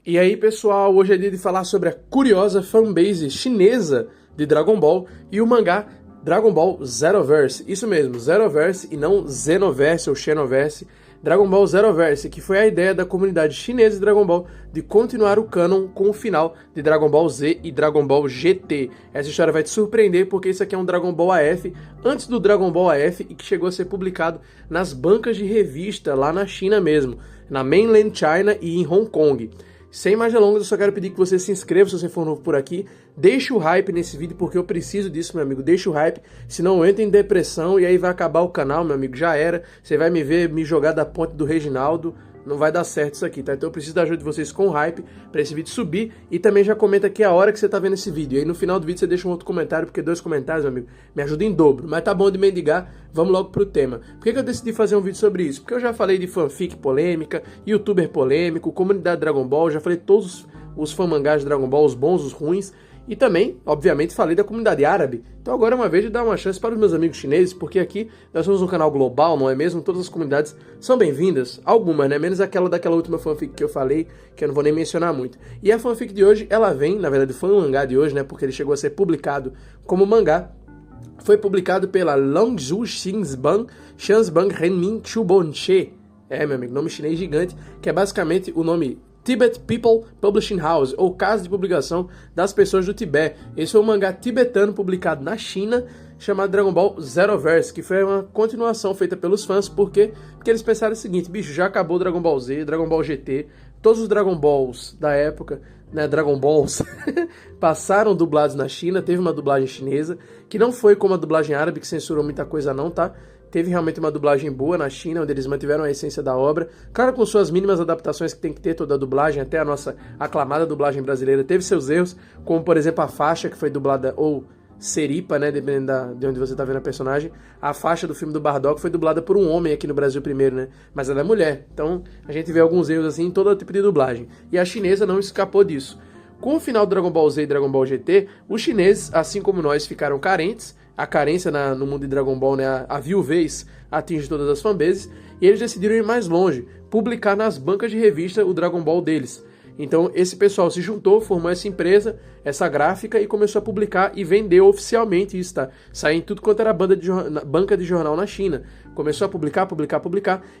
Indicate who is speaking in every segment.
Speaker 1: E aí, pessoal, hoje é dia de falar sobre a curiosa fanbase chinesa de Dragon Ball e o mangá Dragon Ball Zeroverse. Isso mesmo, Zeroverse e não Xenoverse ou Xenoverse. Dragon Ball Zeroverse, que foi a ideia da comunidade chinesa de Dragon Ball de continuar o canon com o final de Dragon Ball Z e Dragon Ball GT. Essa história vai te surpreender porque isso aqui é um Dragon Ball AF antes do Dragon Ball AF e que chegou a ser publicado nas bancas de revista lá na China mesmo, na Mainland China e em Hong Kong. Sem mais delongas, eu só quero pedir que você se inscreva se você for novo por aqui. Deixa o hype nesse vídeo, porque eu preciso disso, meu amigo. Deixa o hype, senão eu entro em depressão e aí vai acabar o canal, meu amigo. Já era. Você vai me ver me jogar da ponte do Reginaldo. Não vai dar certo isso aqui, tá? Então eu preciso da ajuda de vocês com hype para esse vídeo subir. E também já comenta aqui a hora que você tá vendo esse vídeo. E aí no final do vídeo você deixa um outro comentário, porque 2 comentários, meu amigo, me ajudam em dobro. Mas tá bom de mendigar, vamos logo pro tema. Por que eu decidi fazer um vídeo sobre isso? Porque eu já falei de fanfic polêmica, youtuber polêmico, comunidade Dragon Ball, já falei todos os fanmangás de Dragon Ball, os bons, os ruins. E também, obviamente, falei da comunidade árabe. Então agora é uma vez de dar uma chance para os meus amigos chineses, porque aqui nós somos um canal global, não é mesmo? Todas as comunidades são bem-vindas, algumas, né? Menos aquela daquela última fanfic que eu falei, que eu não vou nem mencionar muito. E a fanfic de hoje, ela vem, na verdade foi um mangá de hoje, né? Porque ele chegou a ser publicado como mangá. Foi publicado pela Longzhu Shansbang Renmin Chubonche. É, meu amigo, nome chinês gigante, que é basicamente o nome Tibet People Publishing House, ou Casa de Publicação das Pessoas do Tibete. Esse foi um mangá tibetano publicado na China, chamado Dragon Ball Zeroverse, que foi uma continuação feita pelos fãs, porque eles pensaram o seguinte: bicho, já acabou Dragon Ball Z, Dragon Ball GT, todos os Dragon Balls da época, né, Dragon Balls, passaram dublados na China, teve uma dublagem chinesa, que não foi como a dublagem árabe, que censurou muita coisa não, tá? Teve realmente uma dublagem boa na China, onde eles mantiveram a essência da obra. Claro, com suas mínimas adaptações que tem que ter toda a dublagem, até a nossa aclamada dublagem brasileira teve seus erros, como por exemplo a faixa que foi dublada, ou Seripa, né, dependendo de onde você tá vendo a personagem. A faixa do filme do Bardock foi dublada por um homem aqui no Brasil primeiro, né, mas ela é mulher. Então a gente vê alguns erros assim em todo tipo de dublagem. E a chinesa não escapou disso. Com o final do Dragon Ball Z e Dragon Ball GT, os chineses, assim como nós, ficaram carentes. A carência no mundo de Dragon Ball, né, a viuvez atinge todas as fanbases, e eles decidiram ir mais longe, publicar nas bancas de revista o Dragon Ball deles. Então esse pessoal se juntou, formou essa empresa, essa gráfica, e começou a publicar e vender oficialmente isso, tá? Saiu em tudo quanto era banca de jornal na China. Começou a publicar,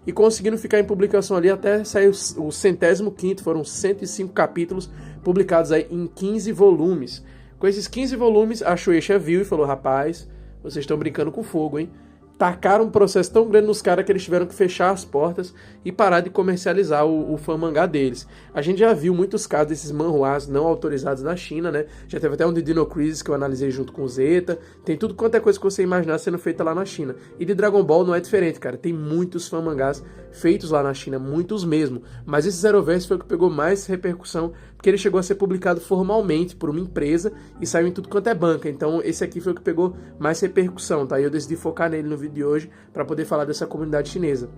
Speaker 1: e conseguindo ficar em publicação ali até sair o 105º, foram 105 capítulos publicados aí em 15 volumes. Com esses 15 volumes, a Shueisha viu e falou: rapaz, vocês estão brincando com fogo, hein? Tacaram um processo tão grande nos caras que eles tiveram que fechar as portas e parar de comercializar o fan-mangá deles. A gente já viu muitos casos desses manhwas não autorizados na China, né? Já teve até um de Dino Crisis que eu analisei junto com o Zeta. Tem tudo quanto é coisa que você imaginar sendo feita lá na China. E de Dragon Ball não é diferente, cara. Tem muitos fan-mangás feitos lá na China, muitos mesmo. Mas esse Zeroverse foi o que pegou mais repercussão, porque ele chegou a ser publicado formalmente por uma empresa e saiu em tudo quanto é banca. Então esse aqui foi o que pegou mais repercussão, tá? E eu decidi focar nele no vídeo de hoje para poder falar dessa comunidade chinesa.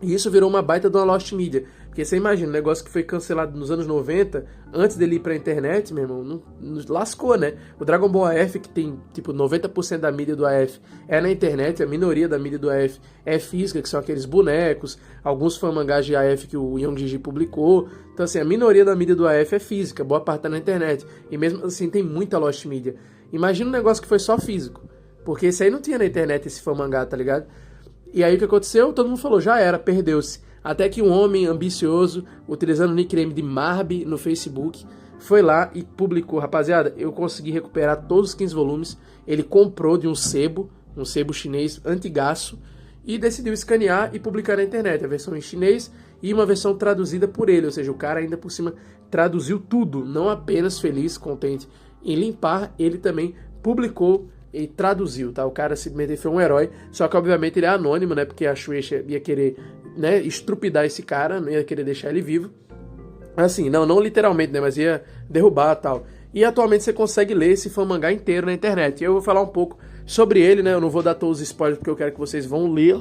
Speaker 1: E isso virou uma baita de uma lost media. Porque você imagina, um negócio que foi cancelado nos anos 90, antes dele ir pra internet, meu irmão, não lascou, né? O Dragon Ball AF, que tem tipo 90% da mídia do AF é na internet, a minoria da mídia do AF é física, que são aqueles bonecos, alguns fanmangás de AF que o Young Gigi publicou. Então assim, a minoria da mídia do AF é física, boa parte tá na internet. E mesmo assim tem muita lost media. Imagina um negócio que foi só físico. Porque esse aí não tinha na internet, esse fanmangá, tá ligado? E aí o que aconteceu? Todo mundo falou, já era, perdeu-se. Até que um homem ambicioso, utilizando o nickname de Marby no Facebook, foi lá e publicou: rapaziada, eu consegui recuperar todos os 15 volumes. Ele comprou de um sebo chinês antigaço, e decidiu escanear e publicar na internet, a versão em chinês e uma versão traduzida por ele. Ou seja, o cara ainda por cima traduziu tudo, não apenas feliz, contente em limpar, ele também publicou e traduziu, tá? O cara simplesmente foi um herói, só que obviamente ele é anônimo, né? Porque a Shueisha ia querer, né, estrupidar esse cara, não ia querer deixar ele vivo. Assim, não literalmente, né? Mas ia derrubar e tal. E atualmente você consegue ler esse fanmangá inteiro na internet. E eu vou falar um pouco sobre ele, né? Eu não vou dar todos os spoilers porque eu quero que vocês vão ler,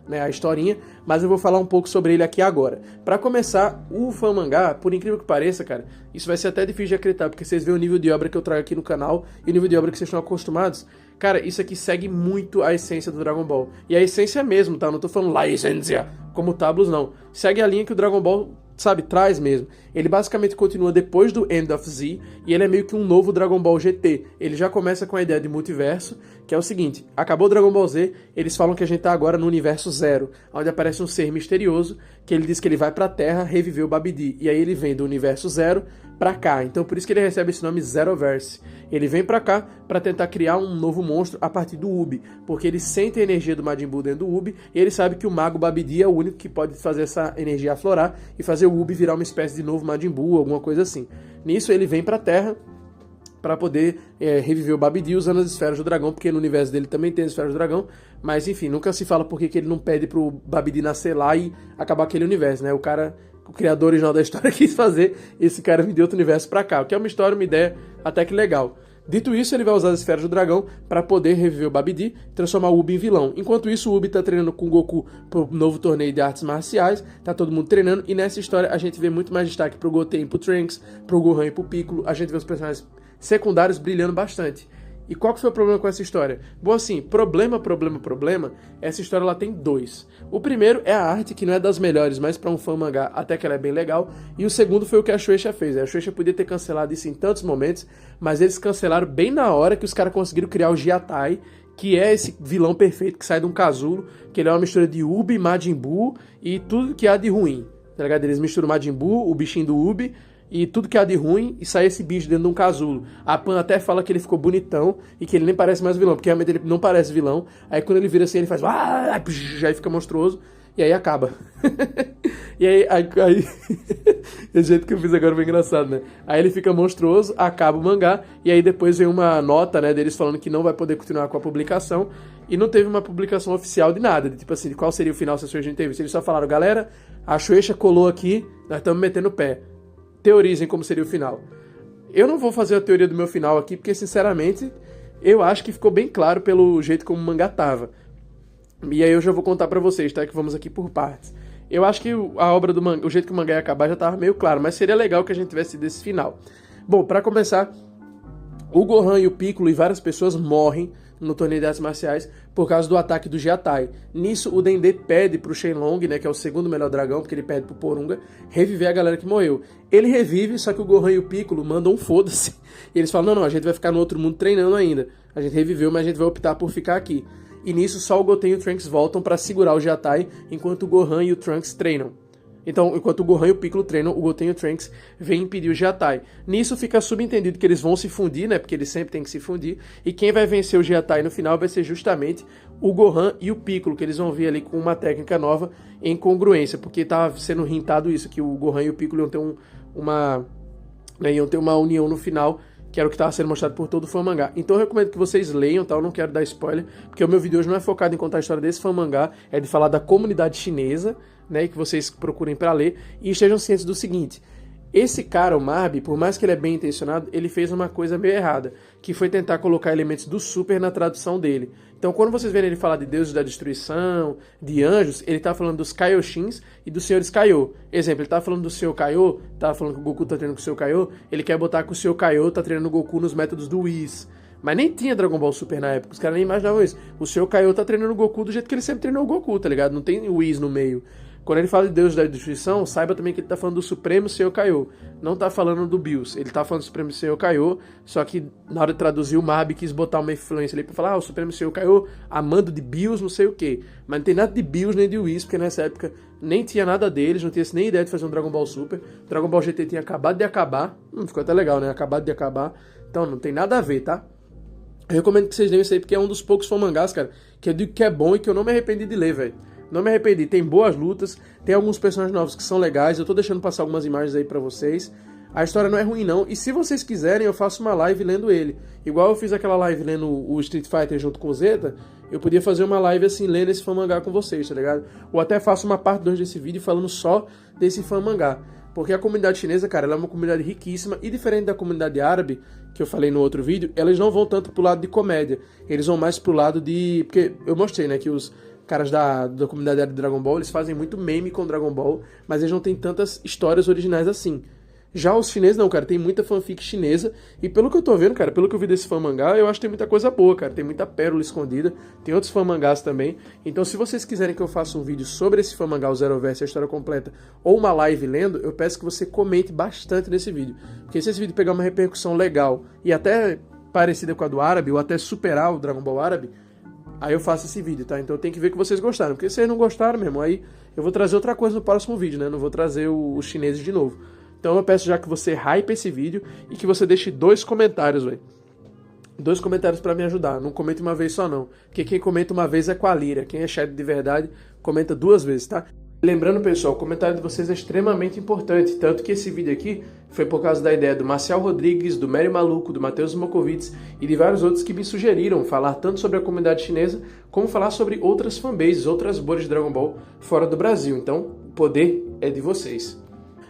Speaker 1: né, a historinha, mas eu vou falar um pouco sobre ele aqui agora. Pra começar, o fanmangá, por incrível que pareça, cara, isso vai ser até difícil de acreditar, porque vocês veem o nível de obra que eu trago aqui no canal e o nível de obra que vocês estão acostumados. Cara, isso aqui segue muito a essência do Dragon Ball. E a essência mesmo, tá? Não tô falando lá essência, como Tablos, não. Segue a linha que o Dragon Ball sabe, traz mesmo. Ele basicamente continua depois do End of Z, e ele é meio que um novo Dragon Ball GT. Ele já começa com a ideia de multiverso, que é o seguinte: acabou o Dragon Ball Z, eles falam que a gente tá agora no universo Zero, onde aparece um ser misterioso, que ele diz que ele vai pra Terra reviver o Babidi, e aí ele vem do universo Zero pra cá. Então por isso que ele recebe esse nome Zeroverse. Ele vem pra cá pra tentar criar um novo monstro a partir do Ubi, porque ele sente a energia do Majin Buu dentro do Ubi, e ele sabe que o Mago Babidi é o único que pode fazer essa energia aflorar e fazer o Ubi virar uma espécie de novo Majin Buu, alguma coisa assim. Nisso ele vem pra Terra para poder reviver o Babidi usando as esferas do dragão, porque no universo dele também tem as esferas do dragão, mas enfim, nunca se fala por que ele não pede pro Babidi nascer lá e acabar aquele universo, né? O criador original da história quis fazer esse cara vir de outro universo pra cá, o que é uma história, uma ideia até que legal. Dito isso, ele vai usar as esferas do dragão para poder reviver o Babidi, transformar o Ubi em vilão. Enquanto isso, o Ubi tá treinando com o Goku pro novo torneio de artes marciais, tá todo mundo treinando, e nessa história a gente vê muito mais destaque pro Goten, pro Trunks, pro Gohan e pro Piccolo, a gente vê os personagens secundários brilhando bastante. E qual que foi o problema com essa história? Bom, assim, problema, essa história ela tem dois. O primeiro é a arte, que não é das melhores, mas para um fã mangá até que ela é bem legal. E o segundo foi o que a Shueisha fez. A Shueisha podia ter cancelado isso em tantos momentos, mas eles cancelaram bem na hora que os caras conseguiram criar o Jiatai, que é esse vilão perfeito que sai de um casulo, que ele é uma mistura de Ubi, Majin Buu e tudo que há de ruim. Tá ligado? Eles misturam o Majin Buu, o bichinho do Ubi, e tudo que há de ruim, e sai esse bicho dentro de um casulo. A Pan até fala que ele ficou bonitão e que ele nem parece mais vilão, porque realmente ele não parece vilão. Aí quando ele vira assim, ele faz aí fica monstruoso, e aí acaba. E aí o jeito que eu fiz agora foi engraçado, né? Aí ele fica monstruoso, acaba o mangá, e aí depois vem uma nota, né, deles falando que não vai poder continuar com a publicação, e não teve uma publicação oficial de nada, de tipo assim, de qual seria o final se a Shueisha não teve. Eles só falaram: galera, a Shueisha colou aqui, nós estamos metendo o pé. Teorizem como seria o final. Eu não vou fazer a teoria do meu final aqui, porque, sinceramente, eu acho que ficou bem claro pelo jeito como o mangá tava. E aí eu já vou contar pra vocês, tá? Que vamos aqui por partes. Eu acho que a obra do mangá, o jeito que o mangá ia acabar já tava meio claro, mas seria legal que a gente tivesse desse final. Bom, pra começar, o Gohan e o Piccolo e várias pessoas morrem no torneio de artes marciais por causa do ataque do Jiatai. Nisso, o Dendê pede pro Shenlong, né, que é o segundo melhor dragão, porque ele pede pro Porunga, reviver a galera que morreu. Ele revive, só que o Gohan e o Piccolo mandam um foda-se. E eles falam: não, a gente vai ficar no outro mundo treinando ainda. A gente reviveu, mas a gente vai optar por ficar aqui. E nisso, só o Goten e o Trunks voltam pra segurar o Jiatai, enquanto o Gohan e o Trunks treinam. Então, enquanto o Gohan e o Piccolo treinam, o Goten e o Trunks vêm impedir o Jiatai. Nisso fica subentendido que eles vão se fundir, né? Porque eles sempre têm que se fundir. E quem vai vencer o Jiatai no final vai ser justamente o Gohan e o Piccolo, que eles vão vir ali com uma técnica nova em congruência. Porque estava sendo hintado isso, que o Gohan e o Piccolo iam ter iam ter uma união no final, que era o que estava sendo mostrado por todo o fã mangá. Então eu recomendo que vocês leiam, tá? Eu não quero dar spoiler, porque o meu vídeo hoje não é focado em contar a história desse fã mangá, é de falar da comunidade chinesa, né, que vocês procurem para ler, e estejam cientes do seguinte: esse cara, o Marby, por mais que ele é bem intencionado, ele fez uma coisa meio errada, que foi tentar colocar elementos do Super na tradução dele. Então quando vocês verem ele falar de deuses da destruição, de anjos, ele tá falando dos Kaioshins e dos senhores Kaiô. Exemplo, ele tá falando do Senhor Kaiô, tá falando que o Goku tá treinando com o Senhor Kaiô, ele quer botar que o Senhor Kaiô tá treinando o Goku nos métodos do Whis. Mas nem tinha Dragon Ball Super na época, os caras nem imaginavam isso. O Senhor Kaiô tá treinando o Goku do jeito que ele sempre treinou o Goku, tá ligado? Não tem o Whis no meio. Quando ele fala de Deus da destruição, saiba também que ele tá falando do Supremo Senhor Kaiô. Não tá falando do Bills. Ele tá falando do Supremo Senhor Kaiô, só que na hora de traduzir o Marby quis botar uma influência ali pra falar: o Supremo Senhor Kaiô, amando de Bills, não sei o quê. Mas não tem nada de Bills nem de Whis, porque nessa época nem tinha nada deles, não tinha nem ideia de fazer um Dragon Ball Super. Dragon Ball GT tinha acabado de acabar. Ficou até legal, né? Acabado de acabar. Então não tem nada a ver, tá? Eu recomendo que vocês leiam isso aí, porque é um dos poucos mangás, cara, que eu digo que é bom e que eu não me arrependi de ler, velho. Não me arrependi, tem boas lutas, tem alguns personagens novos que são legais, eu tô deixando passar algumas imagens aí pra vocês. A história não é ruim não, e se vocês quiserem eu faço uma live lendo ele. Igual eu fiz aquela live lendo o Street Fighter junto com o Zeta, eu podia fazer uma live assim, lendo esse fã-mangá com vocês, tá ligado? Ou até faço uma parte 2 desse vídeo falando só desse fã-mangá. Porque a comunidade chinesa, cara, ela é uma comunidade riquíssima, e diferente da comunidade árabe, que eu falei no outro vídeo, eles não vão tanto pro lado de comédia, eles vão mais pro lado de... Porque eu mostrei, né, que os caras da comunidade de Dragon Ball, eles fazem muito meme com Dragon Ball, mas eles não têm tantas histórias originais assim. Já os chineses não, cara, tem muita fanfic chinesa, e pelo que eu tô vendo, cara, pelo que eu vi desse fan-mangá, eu acho que tem muita coisa boa, cara, tem muita pérola escondida, tem outros fan-mangás também, então se vocês quiserem que eu faça um vídeo sobre esse fan-mangá, o Zeroverse, a história completa, ou uma live lendo, eu peço que você comente bastante nesse vídeo, porque se esse vídeo pegar uma repercussão legal, e até parecida com a do árabe, ou até superar o Dragon Ball árabe, aí eu faço esse vídeo, tá? Então tem que ver que vocês gostaram, porque se vocês não gostaram, meu irmão, aí eu vou trazer outra coisa no próximo vídeo, né? Não vou trazer os chineses de novo. Então eu peço já que você hype esse vídeo e que você deixe 2 comentários, velho. 2 comentários pra me ajudar. Não comente uma vez só, não. Porque quem comenta uma vez é com a Lira. Quem é chat de verdade, comenta 2 vezes, tá? Lembrando, pessoal, o comentário de vocês é extremamente importante. Tanto que esse vídeo aqui foi por causa da ideia do Marcial Rodrigues, do Mary Maluco, do Matheus Mokovitz e de vários outros que me sugeriram falar tanto sobre a comunidade chinesa, como falar sobre outras fanbases, outras bolhas de Dragon Ball fora do Brasil. Então, o poder é de vocês.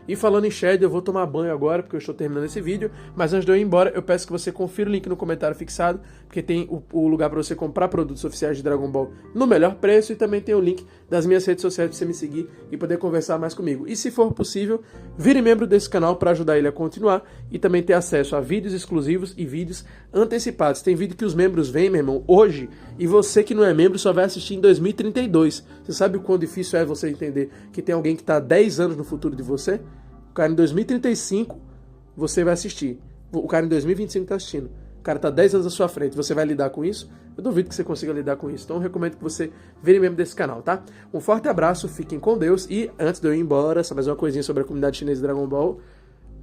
Speaker 1: E falando em Shed, eu vou tomar banho agora, porque eu estou terminando esse vídeo, mas antes de eu ir embora, eu peço que você confira o link no comentário fixado, porque tem o lugar para você comprar produtos oficiais de Dragon Ball no melhor preço, e também tem o link das minhas redes sociais para você me seguir e poder conversar mais comigo. E se for possível, vire membro desse canal para ajudar ele a continuar, e também ter acesso a vídeos exclusivos e vídeos antecipados. Tem vídeo que os membros vêm, meu irmão, hoje, e você que não é membro só vai assistir em 2032. Você sabe o quão difícil é você entender que tem alguém que está 10 anos no futuro de você? O cara em 2035, você vai assistir. O cara em 2025 está assistindo. O cara está 10 anos à sua frente. Você vai lidar com isso? Eu duvido que você consiga lidar com isso. Então eu recomendo que você vire membro desse canal, tá? Um forte abraço, fiquem com Deus. E antes de eu ir embora, só mais uma coisinha sobre a comunidade chinesa de Dragon Ball.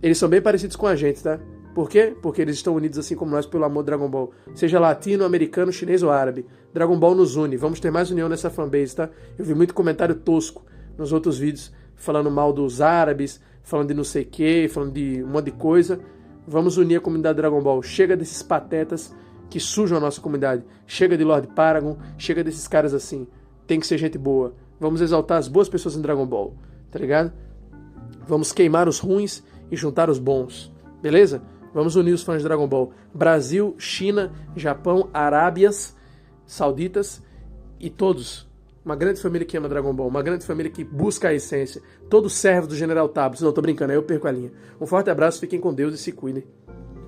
Speaker 1: Eles são bem parecidos com a gente, tá? Por quê? Porque eles estão unidos assim como nós pelo amor do Dragon Ball. Seja latino, americano, chinês ou árabe. Dragon Ball nos une. Vamos ter mais união nessa fanbase, tá? Eu vi muito comentário tosco nos outros vídeos falando mal dos árabes, falando de não sei o que, falando de um monte de coisa. Vamos unir a comunidade Dragon Ball. Chega desses patetas que sujam a nossa comunidade. Chega de Lord Paragon, chega desses caras assim. Tem que ser gente boa. Vamos exaltar as boas pessoas em Dragon Ball, tá ligado? Vamos queimar os ruins e juntar os bons, beleza? Vamos unir os fãs de Dragon Ball. Brasil, China, Japão, Arábias Sauditas e todos. Uma grande família que ama Dragon Ball, uma grande família que busca a essência. Todo servo do General Tabus. Não, tô brincando, aí eu perco a linha. Um forte abraço, fiquem com Deus e se cuidem.